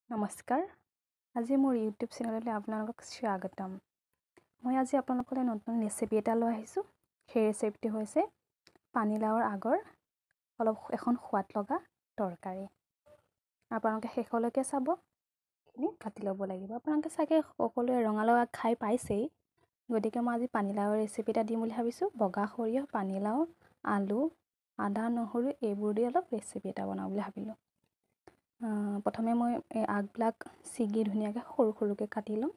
নমস্কাৰ। আজি মোৰ ইউটিউব চেনেললৈ আপোনালোকক স্বাগতম। মই আজি আপোনালোকলৈ নতুন ৰেচিপি এটা লৈ আহিছোঁ। সেই ৰেচিপিটো হৈছে পানীলাওৰ আগৰ এখন সোৱাদ লগা তৰকাৰী। আপোনালোকে শেষলৈকে চাব, কাটি ল'ব লাগিব। আপোনালোকে চাগে সকলোৱে ৰঙালাও আগ খাই পাইছেই, গতিকে মই আজি পানীলাওৰ ৰেচিপি এটা দিম বুলি ভাবিছোঁ। বগা সৰিয়হ, পানীলাও, আলু, আদা, নহৰু এইবোৰ দি অলপ ৰেচিপি এটা বনাওঁ বুলি ভাবিলোঁ। প্ৰথমে মই এই আগবিলাক ছিগি ধুনীয়াকৈ সৰু সৰুকৈ কাটি ল'ম।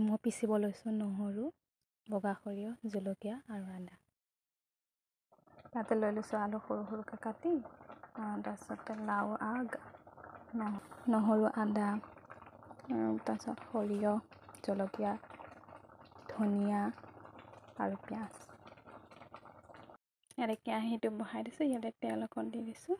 মই পিচিব লৈছোঁ নহৰু, বগা সৰিয়হ, জলকীয়া আৰু আদা। তাতে লৈ লৈছোঁ আলু সৰু সৰুকৈ কাটি, তাৰপিছতে লাও আগ, নহৰু, আদা, তাৰপিছত সৰিয়হ, জলকীয়া, ধনিয়া আৰু পিঁয়াজ। ইয়াতে কেৰাহীটো বহাই দিছোঁ। ইয়াতে তেল অকণ দি দিছোঁ।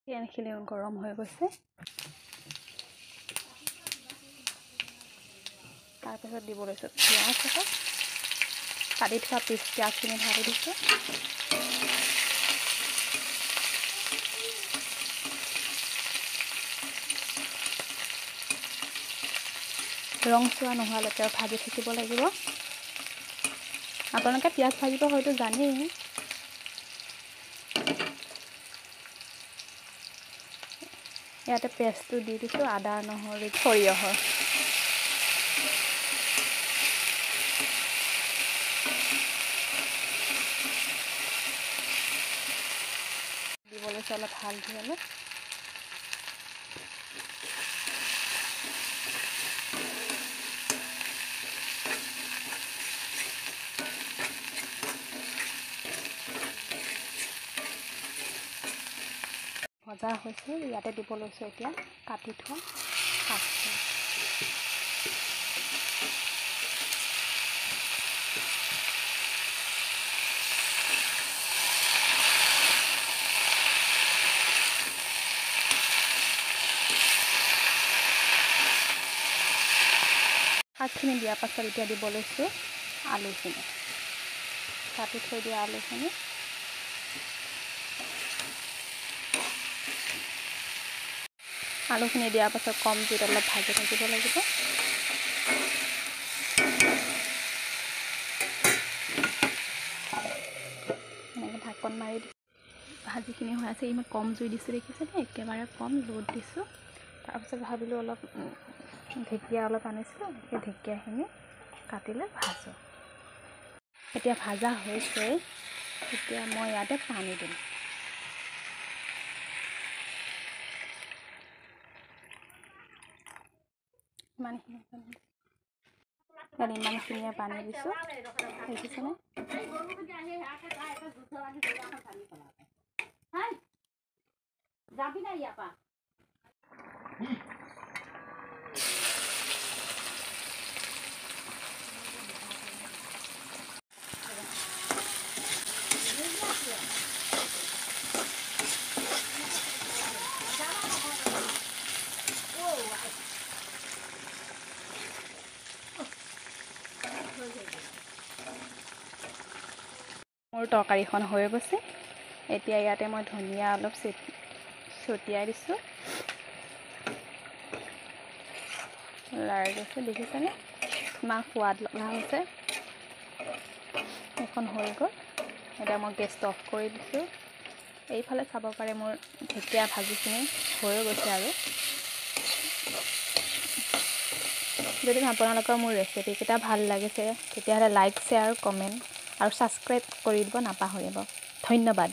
তেলখিনি গৰম হৈ গৈছে। তাৰপিছত দিব লৈছোঁ পিঁয়াজ এটা, কাটি থোৱা পিঁয়াজখিনি ঢালি দিছোঁ। ৰংচোৱা নোহোৱালৈকে ভাজি থাকিব লাগিব। আপোনালোকে পিঁয়াজ ভাজিব হয়তো জানেই। ইয়াতে পেষ্টটো দি দিছোঁ, আদা, নহৰু, সৰিয়হৰ। দিব লৈছোঁ অলপ হালধি অলপ। ভজা হৈছে, ইয়াতে দিব লৈছোঁ এতিয়া কাটি থোৱা শাকখিনি। শাকখিনি দিয়াৰ পাছত এতিয়া দিব লৈছোঁ আলুখিনি, কাটি থৈ দিয়া আলুখিনি। আলুখিনি দিয়াৰ পাছত কম জুইত অলপ ভাজি থাকিব লাগিব। এনেকৈ ঢাকন মাৰি ভাজিখিনি হৈ আছে। ইমান কম জুই দিছোঁ, দেখিছেনে? একেবাৰে কম লোত দিছোঁ। তাৰপিছত ভাবিলোঁ অলপ ঢেকীয়া অলপ আনিছিলোঁ, সেই ঢেকীয়াখিনি কাটিলে ভাজোঁ। এতিয়া ভাজা হৈছে। এতিয়া মই ইয়াতে পানী দিম। ইমানখিনিয়ে পানী দিছোঁ, দেখিছেনে? যাবি না ইয়াৰ পৰা? মোৰ তৰকাৰীখন হৈ গৈছে। এতিয়া ইয়াতে মই ধনিয়া অলপ ছটিয়াই দিছোঁ। লাৰি দিছোঁ, দেখিছেনে? ইমান সোৱাদ লগা হৈছে। এখন হৈ গ'ল। এতিয়া মই গেছটো অফ কৰি দিছোঁ। এইফালে চাব পাৰে মোৰ ঢেকীয়া ভাজিখিনি হৈ গৈছে। আৰু যদি আপোনালোকৰ মোৰ ৰেচিপিকেইটা ভাল লাগিছে, তেতিয়াহ'লে লাইক, শ্বেয়াৰ, কমেণ্ট আৰু ছাবস্ক্ৰাইব কৰি দিব নাপাহৰিব। ধন্যবাদ।